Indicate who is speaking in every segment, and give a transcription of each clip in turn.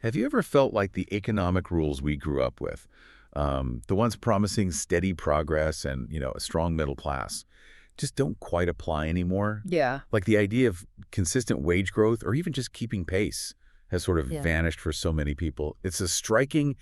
Speaker 1: Have you ever felt like the economic rules we grew up with, the ones promising steady progress and, a strong middle class, just don't quite apply anymore?
Speaker 2: Yeah.
Speaker 1: Like the idea of consistent wage growth or even just keeping pace has sort of
Speaker 2: Yeah.
Speaker 1: vanished for so many people. It's a striking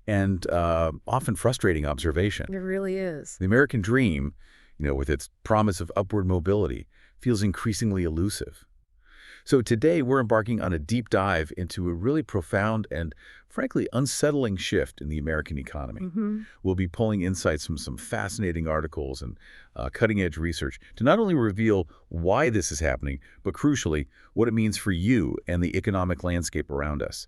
Speaker 1: and often frustrating observation.
Speaker 2: It really is.
Speaker 1: The American dream, with its promise of upward mobility, feels increasingly elusive. So today we're embarking on a deep dive into a really profound and, frankly, unsettling shift in the American economy.
Speaker 2: Mm-hmm.
Speaker 1: We'll be pulling insights from some fascinating articles and cutting-edge research to not only reveal why this is happening, but crucially, what it means for you and the economic landscape around us.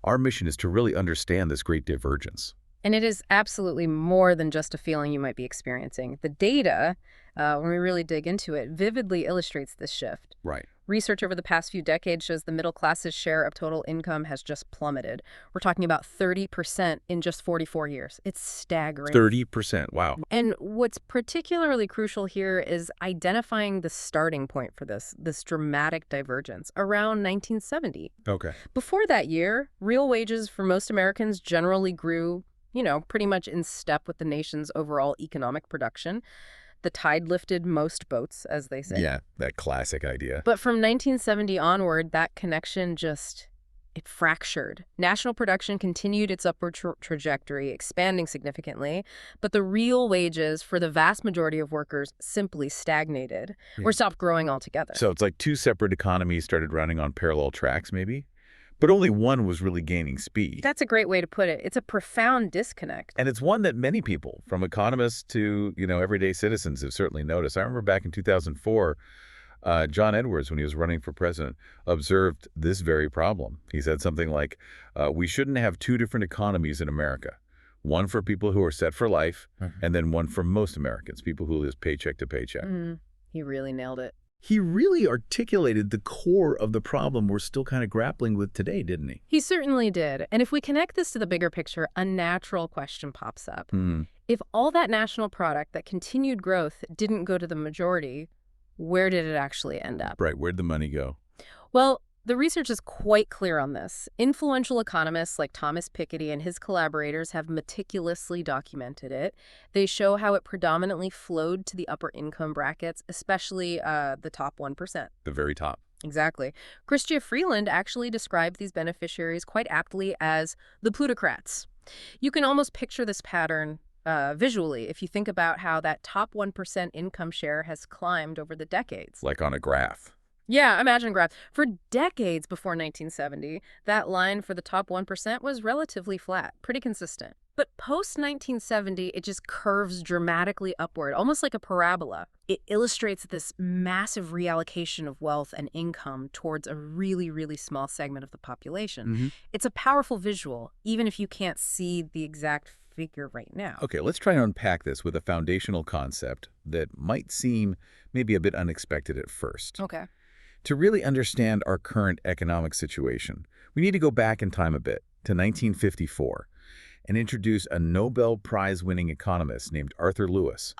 Speaker 1: Our mission is to really understand this great divergence.
Speaker 2: And it is absolutely more than just a feeling you might be experiencing. The data, when we really dig into it, vividly illustrates this shift.
Speaker 1: Right.
Speaker 2: Research over the past few decades shows the middle class's share of total income has just plummeted. We're talking about 30% in just 44 years. It's staggering.
Speaker 1: 30%. Wow.
Speaker 2: And what's particularly crucial here is identifying the starting point for this dramatic divergence around 1970.
Speaker 1: Okay.
Speaker 2: Before that year, real wages for most Americans generally grew, pretty much in step with the nation's overall economic production. The tide lifted most boats, as they say.
Speaker 1: Yeah, that classic idea.
Speaker 2: But from 1970 onward, that connection it fractured. National production continued its upward trajectory, expanding significantly, but the real wages for the vast majority of workers simply stagnated or stopped growing altogether.
Speaker 1: So it's like two separate economies started running on parallel tracks, maybe? But only one was really gaining speed.
Speaker 2: That's a great way to put it. It's a profound disconnect.
Speaker 1: And it's one that many people, from economists to, everyday citizens, have certainly noticed. I remember back in 2004, John Edwards, when he was running for president, observed this very problem. He said something like, we shouldn't have two different economies in America. One for people who are set for life, and then one for most Americans, people who live paycheck to paycheck.
Speaker 2: He really nailed it.
Speaker 1: He really articulated the core of the problem we're still kind of grappling with today, didn't he?
Speaker 2: He certainly did. And if we connect this to the bigger picture, a natural question pops up. If all that national product, that continued growth, didn't go to the majority, where did it actually end up?
Speaker 1: Right. Where'd the money go?
Speaker 2: Well, the research is quite clear on this. Influential economists like Thomas Piketty and his collaborators have meticulously documented it. They show how it predominantly flowed to the upper income brackets, especially the top 1%.
Speaker 1: The very top.
Speaker 2: Exactly. Chrystia Freeland actually described these beneficiaries quite aptly as the plutocrats. You can almost picture this pattern visually if you think about how that top 1% income share has climbed over the decades.
Speaker 1: Like on a graph.
Speaker 2: Yeah, imagine a graph. For decades before 1970, that line for the top 1% was relatively flat, pretty consistent. But post-1970, it just curves dramatically upward, almost like a parabola. It illustrates this massive reallocation of wealth and income towards a really, really small segment of the population. It's a powerful visual, even if you can't see the exact figure right now.
Speaker 1: Okay, let's try and unpack this with a foundational concept that might seem maybe a bit unexpected at first.
Speaker 2: Okay.
Speaker 1: To really understand our current economic situation, we need to go back in time a bit to 1954 and introduce a Nobel Prize-winning economist named Arthur Lewis.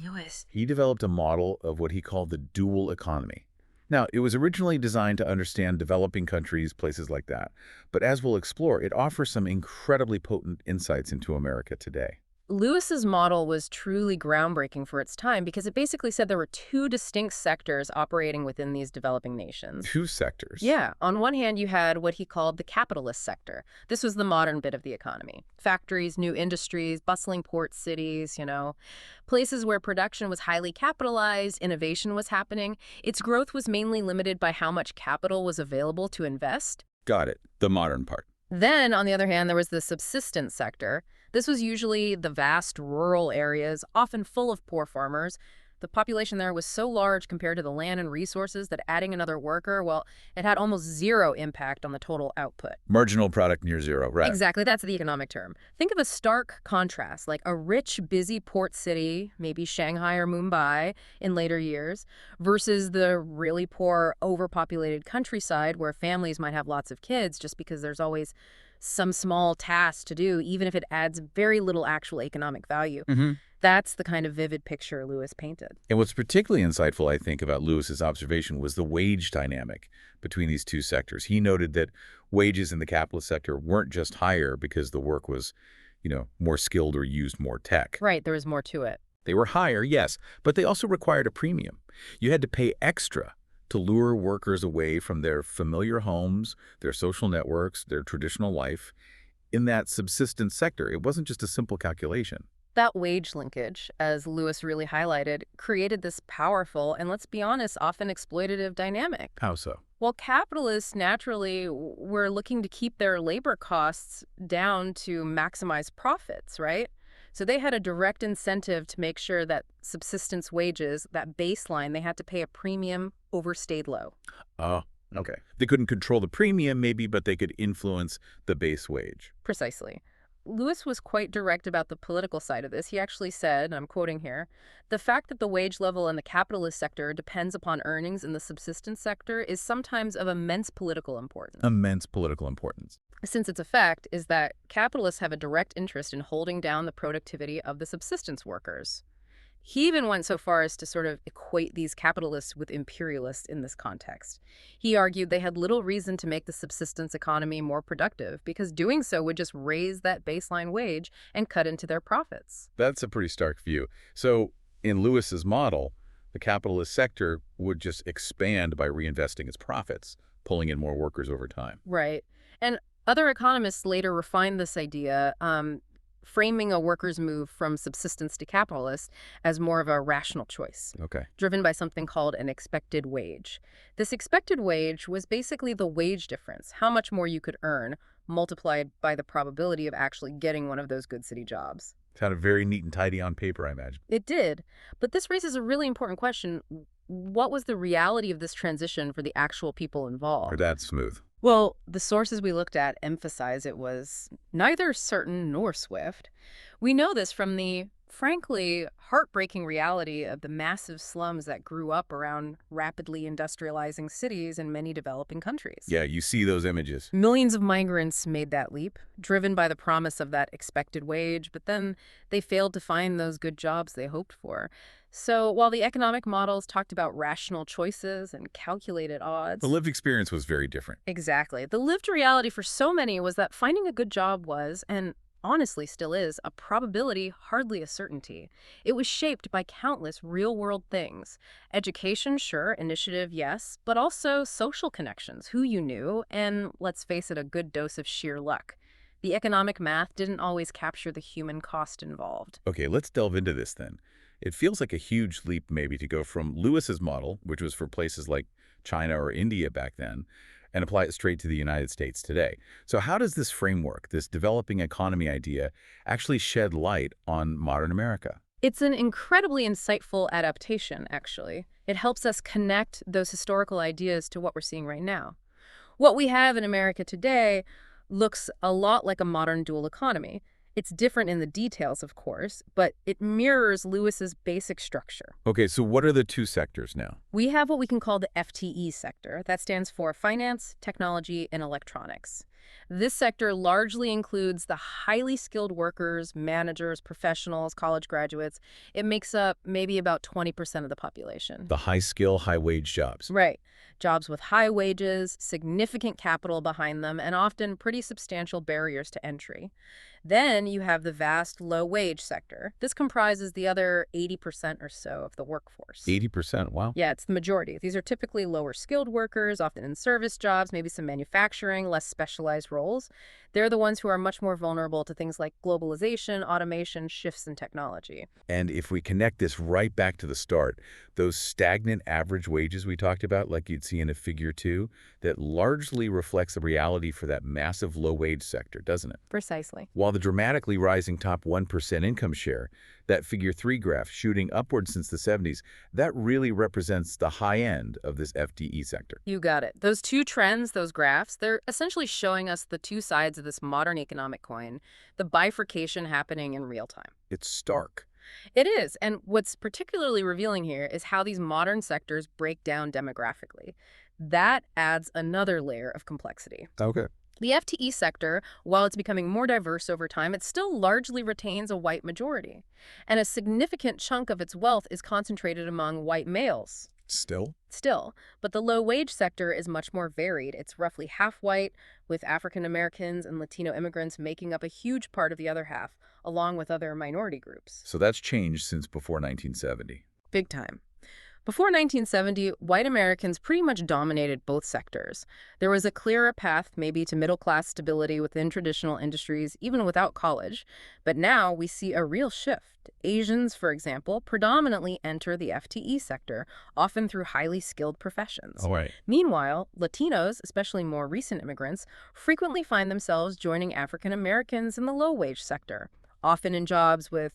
Speaker 2: Lewis.
Speaker 1: He developed a model of what he called the dual economy. Now, it was originally designed to understand developing countries, places like that. But as we'll explore, it offers some incredibly potent insights into America today.
Speaker 2: Lewis's model was truly groundbreaking for its time because it basically said there were two distinct sectors operating within these developing nations.
Speaker 1: Two sectors?
Speaker 2: Yeah. On one hand, you had what he called the capitalist sector. This was the modern bit of the economy. Factories, new industries, bustling port cities, places where production was highly capitalized, innovation was happening. Its growth was mainly limited by how much capital was available to invest.
Speaker 1: Got it. The modern part.
Speaker 2: Then, on the other hand, there was the subsistence sector. This was usually the vast rural areas, often full of poor farmers. The population there was so large compared to the land and resources that adding another worker, well, it had almost zero impact on the total output.
Speaker 1: Marginal product near zero, right?
Speaker 2: Exactly, that's the economic term. Think of a stark contrast, like a rich, busy port city, maybe Shanghai or Mumbai in later years, versus the really poor, overpopulated countryside where families might have lots of kids just because there's always some small task to do, even if it adds very little actual economic value.
Speaker 1: hmm
Speaker 2: That's the kind of vivid picture Lewis painted.
Speaker 1: And what's particularly insightful, I think, about Lewis's observation was the wage dynamic between these two sectors. He noted that wages in the capitalist sector weren't just higher because the work was, more skilled or used more tech.
Speaker 2: Right, there was more to it.
Speaker 1: They were higher, yes, but they also required a premium. You had to pay extra to lure workers away from their familiar homes, their social networks, their traditional life. In that subsistence sector, it wasn't just a simple calculation.
Speaker 2: That wage linkage, as Lewis really highlighted, created this powerful and, let's be honest, often exploitative dynamic.
Speaker 1: How so?
Speaker 2: Well, capitalists naturally were looking to keep their labor costs down to maximize profits, right? So they had a direct incentive to make sure that subsistence wages, that baseline, they had to pay a premium, overstayed low.
Speaker 1: Oh, okay. They couldn't control the premium, maybe, but they could influence the base wage.
Speaker 2: Precisely. Lewis was quite direct about the political side of this. He actually said, and I'm quoting here, the fact that the wage level in the capitalist sector depends upon earnings in the subsistence sector is sometimes of immense political importance.
Speaker 1: Immense political importance.
Speaker 2: Since its effect is that capitalists have a direct interest in holding down the productivity of the subsistence workers. He even went so far as to sort of equate these capitalists with imperialists in this context. He argued they had little reason to make the subsistence economy more productive because doing so would just raise that baseline wage and cut into their profits.
Speaker 1: That's a pretty stark view. So in Lewis's model, the capitalist sector would just expand by reinvesting its profits, pulling in more workers over time.
Speaker 2: Right. And other economists later refined this idea, framing a worker's move from subsistence to capitalist as more of a rational choice,
Speaker 1: Okay.
Speaker 2: driven by something called an expected wage. This expected wage was basically the wage difference, how much more you could earn, multiplied by the probability of actually getting one of those good city jobs.
Speaker 1: Sounded very neat and tidy on paper, I imagine.
Speaker 2: It did, but this raises a really important question. What was the reality of this transition for the actual people
Speaker 1: Or
Speaker 2: involved?
Speaker 1: that smooth.
Speaker 2: Well, the sources we looked at emphasize it was neither certain nor swift. We know this from the, frankly, heartbreaking reality of the massive slums that grew up around rapidly industrializing cities in many developing countries.
Speaker 1: Yeah, you see those images.
Speaker 2: Millions of migrants made that leap, driven by the promise of that expected wage, but then they failed to find those good jobs they hoped for. So while the economic models talked about rational choices and calculated odds,
Speaker 1: The lived experience was very different.
Speaker 2: exactly, the lived reality for so many was that finding a good job was, and honestly still is, a probability, hardly a certainty. It was shaped by countless real-world things. Education, sure, initiative, yes, but also social connections, who you knew, and, let's face it, a good dose of sheer luck. The economic math didn't always capture the human cost involved.
Speaker 1: Okay, let's delve into this then. It feels like a huge leap maybe to go from Lewis's model, which was for places like China or India back then, and apply it straight to the United States today. So how does this framework, this developing economy idea, actually shed light on modern America?
Speaker 2: It's an incredibly insightful adaptation, actually. It helps us connect those historical ideas to what we're seeing right now. What we have in America today looks a lot like a modern dual economy. It's different in the details, of course, but it mirrors Lewis's basic structure.
Speaker 1: Okay, so what are the two sectors now?
Speaker 2: We have what we can call the FTE sector. That stands for finance, technology, and electronics. This sector largely includes the highly skilled workers, managers, professionals, college graduates. It makes up maybe about 20% of the population.
Speaker 1: The high skill, high wage jobs.
Speaker 2: Right. Jobs with high wages, significant capital behind them, and often pretty substantial barriers to entry. Then you have the vast low-wage sector. This comprises the other 80% or so of the workforce.
Speaker 1: 80%, wow.
Speaker 2: Yeah, it's the majority. These are typically lower-skilled workers, often in service jobs, maybe some manufacturing, less specialized roles. They're the ones who are much more vulnerable to things like globalization, automation, shifts in technology.
Speaker 1: And if we connect this right back to the start, those stagnant average wages we talked about, like you'd see in a figure 2, that largely reflects the reality for that massive low-wage sector, doesn't it?
Speaker 2: Precisely.
Speaker 1: While the dramatically rising top 1% income share, that figure 3 graph shooting upward since the 70s, that really represents the high end of this FTE sector.
Speaker 2: You got it. Those two trends, those graphs, they're essentially showing us the two sides of this modern economic coin, the bifurcation happening in real time.
Speaker 1: It's stark.
Speaker 2: It is, and what's particularly revealing here is how these modern sectors break down demographically. That adds another layer of complexity.
Speaker 1: Okay.
Speaker 2: The FTE sector, while it's becoming more diverse over time, it still largely retains a white majority. And a significant chunk of its wealth is concentrated among white males.
Speaker 1: Still?
Speaker 2: Still, but the low-wage sector is much more varied. It's roughly half white, with African Americans and Latino immigrants making up a huge part of the other half, along with other minority groups.
Speaker 1: So that's changed since before 1970.
Speaker 2: Big time. Before 1970, white Americans pretty much dominated both sectors. There was a clearer path maybe to middle-class stability within traditional industries, even without college. But now we see a real shift. Asians, for example, predominantly enter the FTE sector, often through highly skilled professions.
Speaker 1: All right.
Speaker 2: Meanwhile, Latinos, especially more recent immigrants, frequently find themselves joining African Americans in the low-wage sector, often in jobs with,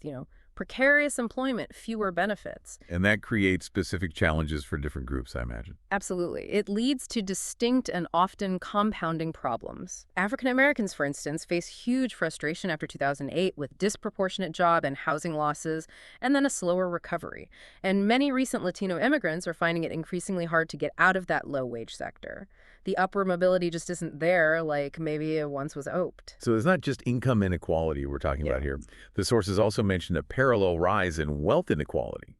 Speaker 2: precarious employment, fewer benefits.
Speaker 1: And that creates specific challenges for different groups, I imagine.
Speaker 2: Absolutely. It leads to distinct and often compounding problems. African Americans, for instance, face huge frustration after 2008 with disproportionate job and housing losses, and then a slower recovery. And many recent Latino immigrants are finding it increasingly hard to get out of that low-wage sector. The upward mobility just isn't there like maybe it once was hoped.
Speaker 1: So it's not just income inequality we're talking about here. The sources also mention a parallel rise in wealth inequality.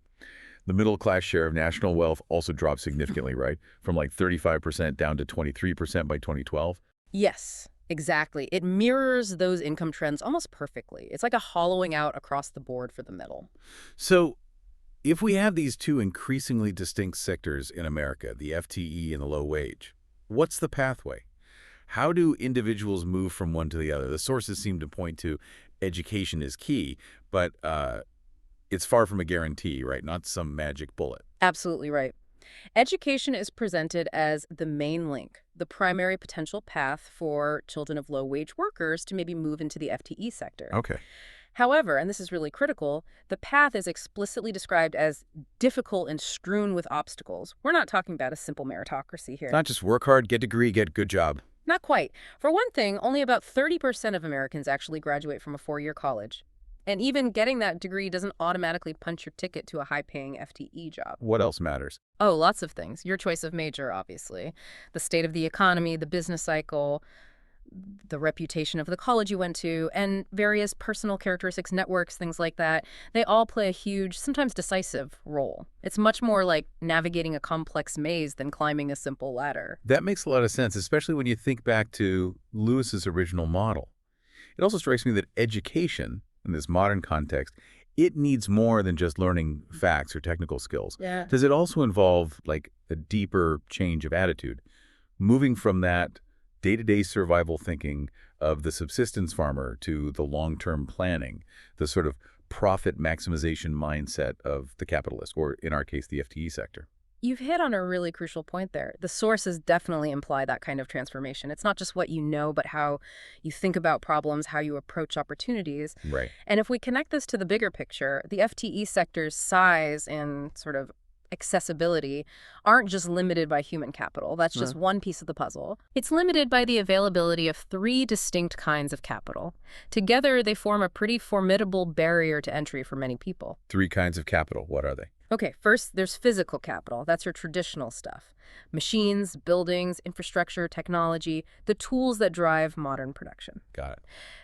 Speaker 1: The middle class share of national wealth also dropped significantly, right? From like 35% down to 23% by 2012.
Speaker 2: Yes, exactly. It mirrors those income trends almost perfectly. It's like a hollowing out across the board for the middle.
Speaker 1: So if we have these two increasingly distinct sectors in America, the FTE and the low wage, what's the pathway? How do individuals move from one to the other? The sources seem to point to education is key, but it's far from a guarantee, right? Not some magic bullet.
Speaker 2: Absolutely right. Education is presented as the main link, the primary potential path for children of low-wage workers to maybe move into the FTE sector.
Speaker 1: Okay.
Speaker 2: However, and this is really critical, the path is explicitly described as difficult and strewn with obstacles. We're not talking about a simple meritocracy here.
Speaker 1: Not just work hard, get degree, get good job.
Speaker 2: Not quite. For one thing, only about 30% of Americans actually graduate from a four-year college. And even getting that degree doesn't automatically punch your ticket to a high-paying FTE job.
Speaker 1: What else matters?
Speaker 2: Oh, lots of things. Your choice of major, obviously. The state of the economy, the business cycle, the reputation of the college you went to, and various personal characteristics, networks, things like that. They all play a huge, sometimes decisive role. It's much more like navigating a complex maze than climbing a simple ladder.
Speaker 1: That makes a lot of sense, especially when you think back to Lewis's original model. It also strikes me that education, in this modern context, it needs more than just learning facts or technical skills.
Speaker 2: Yeah.
Speaker 1: Does it also involve like a deeper change of attitude, moving from that day-to-day survival thinking of the subsistence farmer to the long-term planning, the sort of profit maximization mindset of the capitalist, or in our case, the FTE sector?
Speaker 2: You've hit on a really crucial point there. The sources definitely imply that kind of transformation. It's not just what you know, but how you think about problems, how you approach opportunities.
Speaker 1: Right.
Speaker 2: And if we connect this to the bigger picture, the FTE sector's size and sort of accessibility aren't just limited by human capital. That's just one piece of the puzzle. It's limited by the availability of three distinct kinds of capital. Together, they form a pretty formidable barrier to entry for many people.
Speaker 1: Three kinds of capital. What are they?
Speaker 2: Okay, first, there's physical capital. That's your traditional stuff. Machines, buildings, infrastructure, technology, the tools that drive modern production.
Speaker 1: Got it.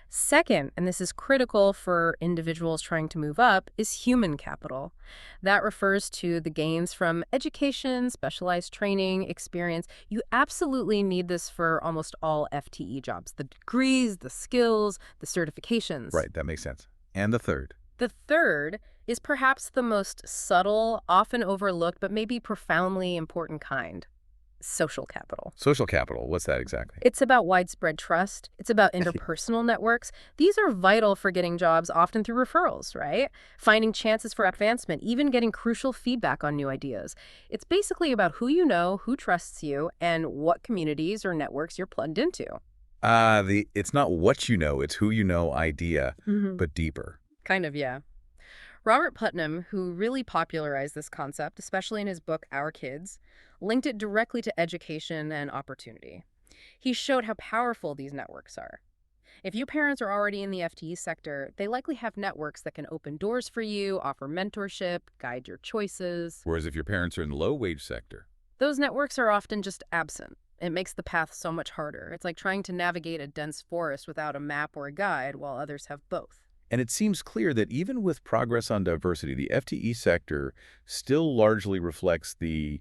Speaker 2: Second, and this is critical for individuals trying to move up, is human capital. That refers to the gains from education, specialized training, experience. You absolutely need this for almost all FTE jobs. The degrees, the skills, the certifications.
Speaker 1: Right, that makes sense. And the third?
Speaker 2: The third is perhaps the most subtle, often overlooked, but maybe profoundly important kind. Social capital.
Speaker 1: Social capital. What's that exactly?
Speaker 2: It's about widespread trust. It's about interpersonal networks. These are vital for getting jobs, often through referrals, right? Finding chances for advancement, even getting crucial feedback on new ideas. It's basically about who you know, who trusts you, and what communities or networks you're plugged into.
Speaker 1: It's not what you know, it's who you know idea, but deeper.
Speaker 2: Kind of, yeah. Robert Putnam, who really popularized this concept, especially in his book Our Kids, linked it directly to education and opportunity. He showed how powerful these networks are. If your parents are already in the FTE sector, they likely have networks that can open doors for you, offer mentorship, guide your choices.
Speaker 1: Whereas if your parents are in the low-wage sector,
Speaker 2: Those networks are often just absent. It makes the path so much harder. It's like trying to navigate a dense forest without a map or a guide, while others have both.
Speaker 1: And it seems clear that even with progress on diversity, the FTE sector still largely reflects the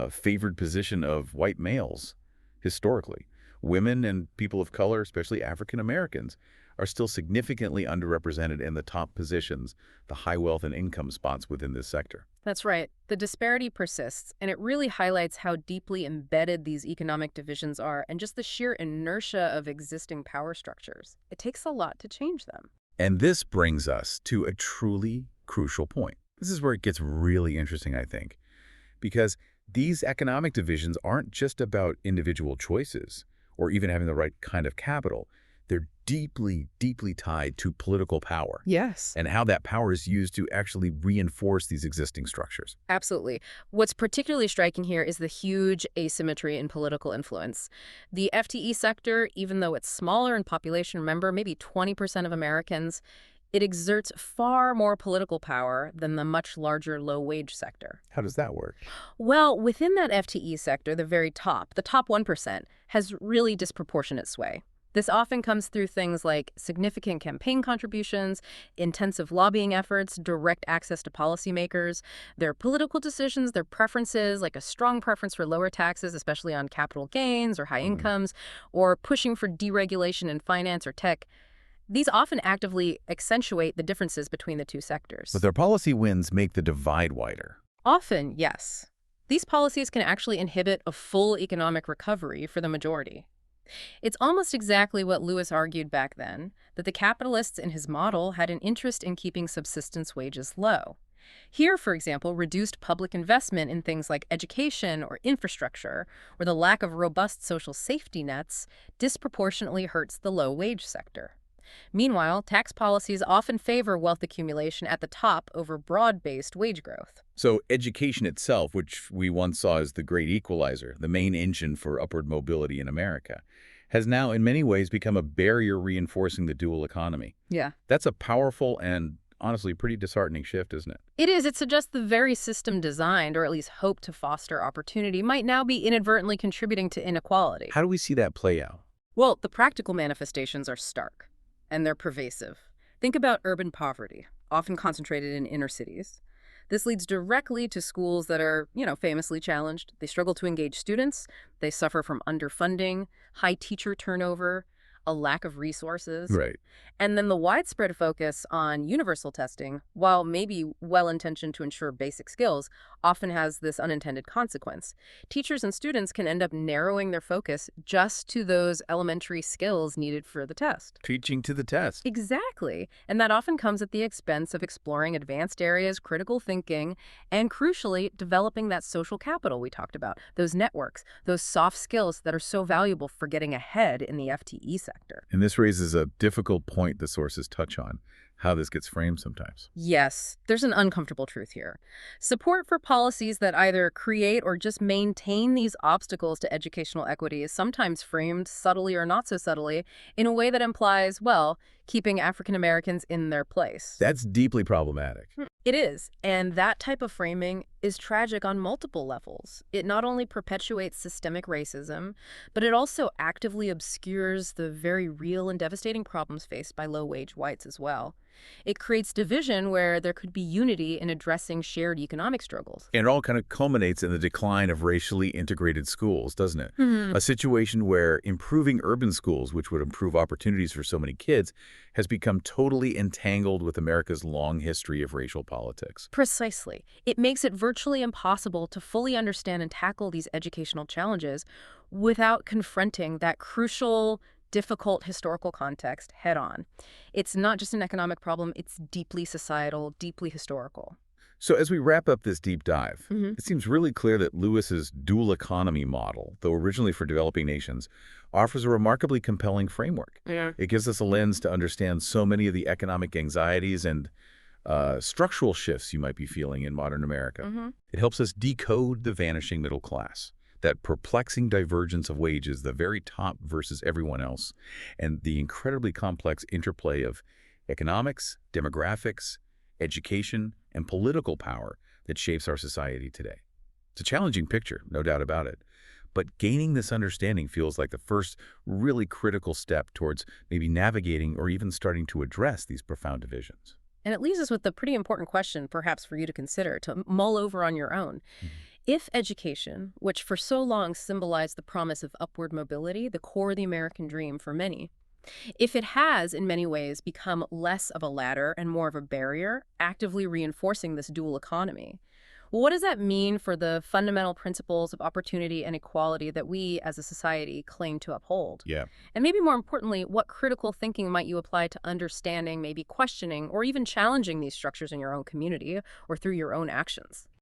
Speaker 1: favored position of white males historically. Women and people of color, especially African Americans, are still significantly underrepresented in the top positions, the high wealth and income spots within this sector.
Speaker 2: That's right. The disparity persists, and it really highlights how deeply embedded these economic divisions are and just the sheer inertia of existing power structures. It takes a lot to change them.
Speaker 1: And this brings us to a truly crucial point. This is where it gets really interesting, I think, because these economic divisions aren't just about individual choices or even having the right kind of capital. They're deeply, deeply tied to political power
Speaker 2: Yes.
Speaker 1: and how that power is used to actually reinforce these existing structures.
Speaker 2: Absolutely. What's particularly striking here is the huge asymmetry in political influence. The FTE sector, even though it's smaller in population, remember, maybe 20% of Americans, it exerts far more political power than the much larger low-wage sector.
Speaker 1: How does that work?
Speaker 2: Well, within that FTE sector, the very top, the top 1%, has really disproportionate sway. This often comes through things like significant campaign contributions, intensive lobbying efforts, direct access to policymakers, their political decisions, their preferences, like a strong preference for lower taxes, especially on capital gains or high incomes, or pushing for deregulation in finance or tech. These often actively accentuate the differences between the two sectors.
Speaker 1: But their policy wins make the divide wider.
Speaker 2: Often, yes. These policies can actually inhibit a full economic recovery for the majority. It's almost exactly what Lewis argued back then, that the capitalists in his model had an interest in keeping subsistence wages low. Here, for example, reduced public investment in things like education or infrastructure, or the lack of robust social safety nets, disproportionately hurts the low-wage sector. Meanwhile, tax policies often favor wealth accumulation at the top over broad-based wage growth.
Speaker 1: So education itself, which we once saw as the great equalizer, the main engine for upward mobility in America, has now in many ways become a barrier reinforcing the dual economy.
Speaker 2: Yeah.
Speaker 1: That's a powerful and honestly pretty disheartening shift, isn't it?
Speaker 2: It is. It suggests the very system designed, or at least hoped to foster opportunity, might now be inadvertently contributing to inequality.
Speaker 1: How do we see that play out?
Speaker 2: Well, the practical manifestations are stark, and they're pervasive. Think about urban poverty, often concentrated in inner cities. This leads directly to schools that are, famously challenged. They struggle to engage students. They suffer from underfunding, high teacher turnover, a lack of resources.
Speaker 1: Right.
Speaker 2: And then the widespread focus on universal testing, while maybe well-intentioned to ensure basic skills, often has this unintended consequence. Teachers and students can end up narrowing their focus just to those elementary skills needed for the test.
Speaker 1: Teaching to the test.
Speaker 2: Exactly. And that often comes at the expense of exploring advanced areas, critical thinking, and crucially, developing that social capital we talked about, those networks, those soft skills that are so valuable for getting ahead in the FTE sector.
Speaker 1: And this raises a difficult point the sources touch on, how this gets framed sometimes.
Speaker 2: Yes, there's an uncomfortable truth here. Support for policies that either create or just maintain these obstacles to educational equity is sometimes framed subtly or not so subtly in a way that implies, well, keeping African Americans in their place.
Speaker 1: That's deeply problematic.
Speaker 2: It is, and that type of framing is tragic on multiple levels. It not only perpetuates systemic racism, but it also actively obscures the very real and devastating problems faced by low-wage whites as well. It creates division where there could be unity in addressing shared economic struggles.
Speaker 1: And it all kind of culminates in the decline of racially integrated schools, doesn't it? A situation where improving urban schools, which would improve opportunities for so many kids, has become totally entangled with America's long history of racial politics.
Speaker 2: Precisely. It makes it virtually impossible to fully understand and tackle these educational challenges without confronting that crucial, difficult historical context head-on. It's not just an economic problem, it's deeply societal, deeply historical.
Speaker 1: So as we wrap up this deep dive, it seems really clear that Lewis's dual economy model, though originally for developing nations, offers a remarkably compelling framework.
Speaker 2: Yeah.
Speaker 1: It gives us a lens to understand so many of the economic anxieties and structural shifts you might be feeling in modern America. It helps us decode the vanishing middle class, that perplexing divergence of wages, the very top versus everyone else, and the incredibly complex interplay of economics, demographics, education, and political power that shapes our society today. It's a challenging picture, no doubt about it. But gaining this understanding feels like the first really critical step towards maybe navigating or even starting to address these profound divisions.
Speaker 2: And it leaves us with a pretty important question, perhaps for you to consider, to mull over on your own. If education, which for so long symbolized the promise of upward mobility, the core of the American dream for many, if it has, in many ways, become less of a ladder and more of a barrier, actively reinforcing this dual economy, well, what does that mean for the fundamental principles of opportunity and equality that we as a society claim to uphold?
Speaker 1: Yeah.
Speaker 2: And maybe more importantly, what critical thinking might you apply to understanding, maybe questioning, or even challenging these structures in your own community or through your own actions?